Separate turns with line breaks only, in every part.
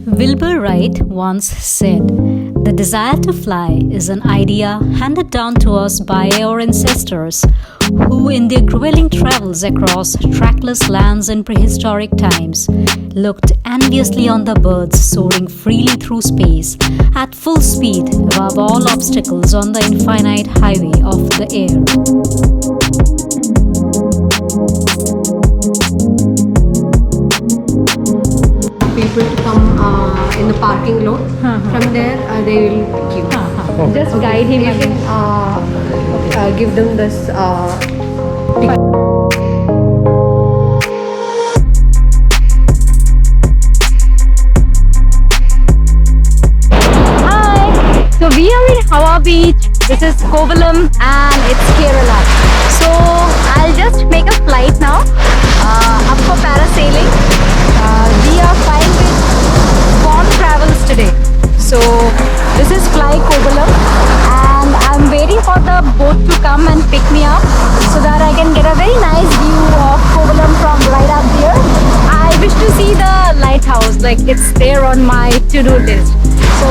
Wilbur Wright once said, "The desire to fly is an idea handed down to us by our ancestors who, in their grueling travels across trackless lands in prehistoric times, looked enviously on the birds soaring freely through space at full speed above all obstacles on the infinite highway of the air."
People to come in the parking lot. From there, they will pick you. Just guide him. You can give them this.
Hi! So we are in Hawa Beach. This is Kovalam and it's Kerala. So I'll just make a flight now up for parasailing. We are flying with Travels today. So this is Fly Kovalam and I'm waiting for the boat to come and pick me up so that I can get a very nice view of Kovalam from right up there. I wish to see the lighthouse, like it's there on my to-do list. So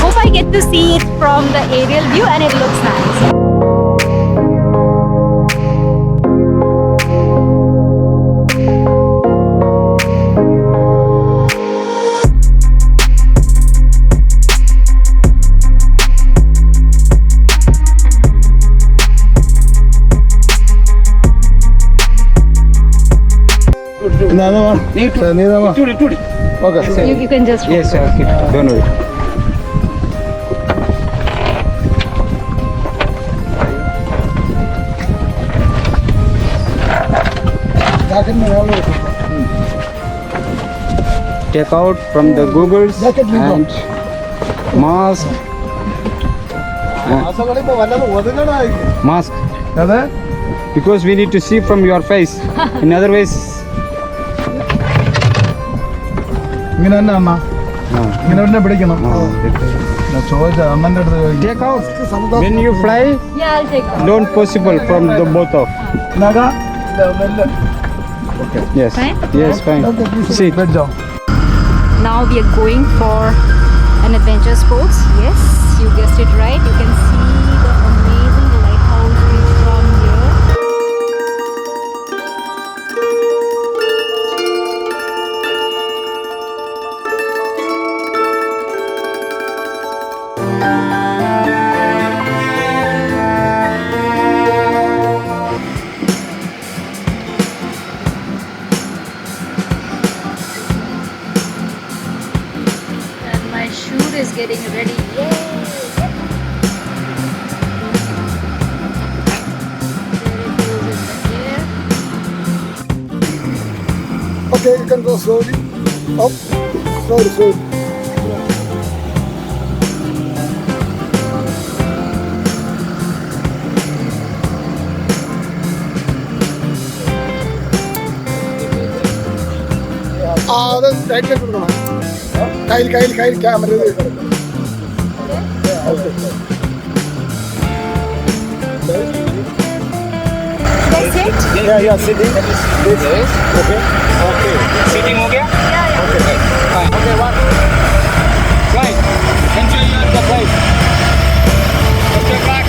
hope I get to see it from the aerial view and it looks nice.
Okay. You can just.
Yes, sir. Okay. Don't worry. Take out from the goggles and mask. Mask. Because we need to see from your face. In other ways. Take out. When you fly,
Yeah, I'll take that.
don't possible from the both of. Yes.
Fine?
Yes, fine. See.
Now we are going for an adventure sports. Yes, you guessed it right. You can see the amazing lighthouse view from here. My chute is getting ready. Yay! There it goes in the air.
Okay, you can go slowly. Up. Slowly. That's right. Kyle, camera.
That's it.
Yeah, sitting. This. Okay.
Sitting हो गया?
Yeah.
Okay, fine.
Okay, one.
Flight. Enjoy the flight. Okay, back.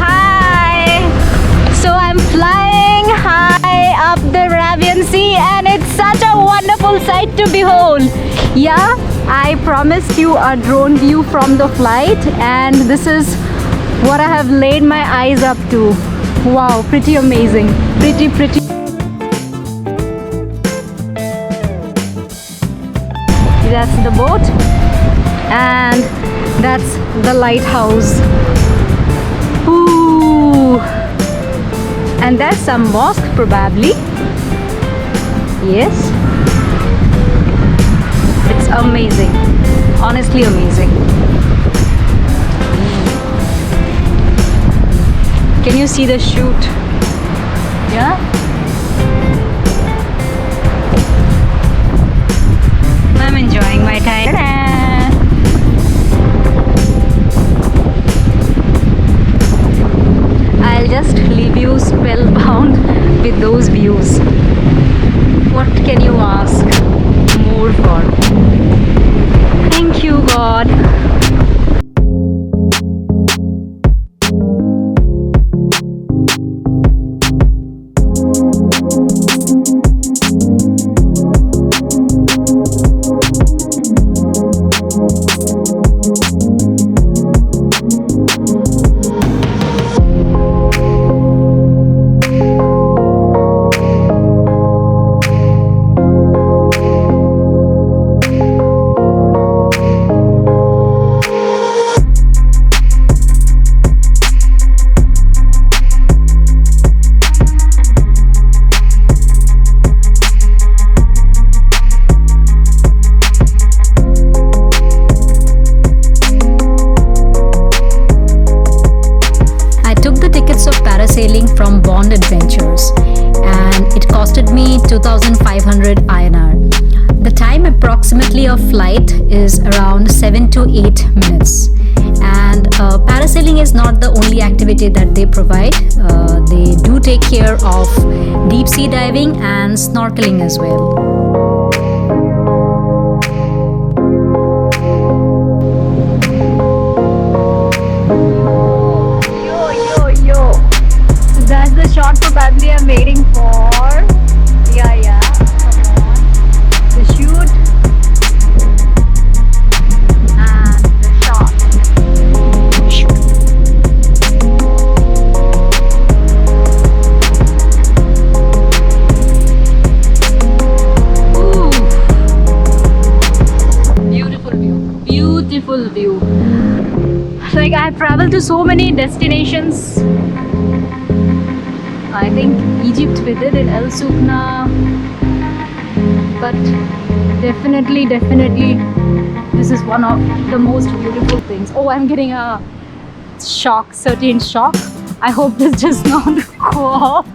Hi! So I'm flying high up the Arabian Sea and it's such a wonderful sight to behold. Yeah, I promised you a drone view from the flight and this is what I have laid my eyes up to. Wow, pretty amazing. Pretty. That's the boat and that's the lighthouse. Ooh. And there's some mosque probably. Yes. It's amazing. Honestly amazing. Can you see the chute? Yeah? I'm enjoying my time. Ta-da! you spellbound with those views. What can you ask more for? Thank you, God.
Parasailing from Bond Adventures, and it costed me 2,500 INR. The time approximately of flight is around 7 to 8 minutes. And parasailing is not the only activity that they provide. They do take care of deep sea diving and snorkeling as well.
Shot probably I'm waiting for. Yeah, come on. The shoot and the shot. Ooh. Beautiful view. Like, I have traveled to so many destinations. I think Egypt we did in El Sukna, but definitely this is one of the most beautiful things. Oh, I'm getting a certain shock. I hope this does not go off.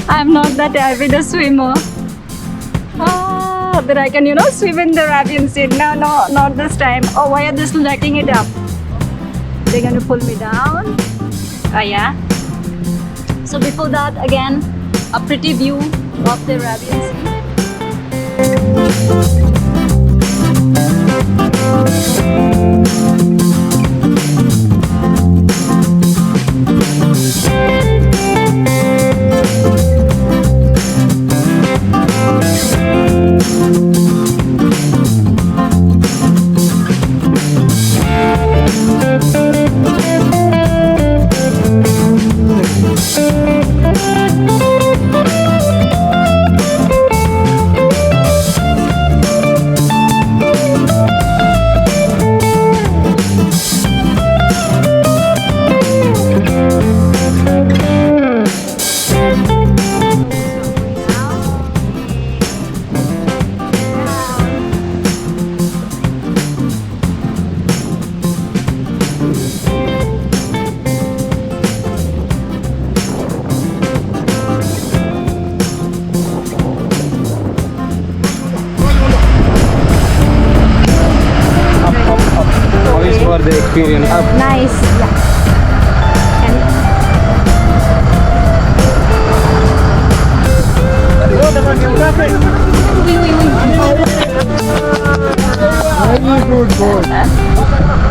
I'm not that avid a swimmer. That I can, swim in the Arabian Sea. No, not this time. Oh, why are they still letting it up? They're gonna pull me down. Oh yeah. So before that, again, a pretty view of the Arabian
The experience.
Nice, yeah.
Very good boy.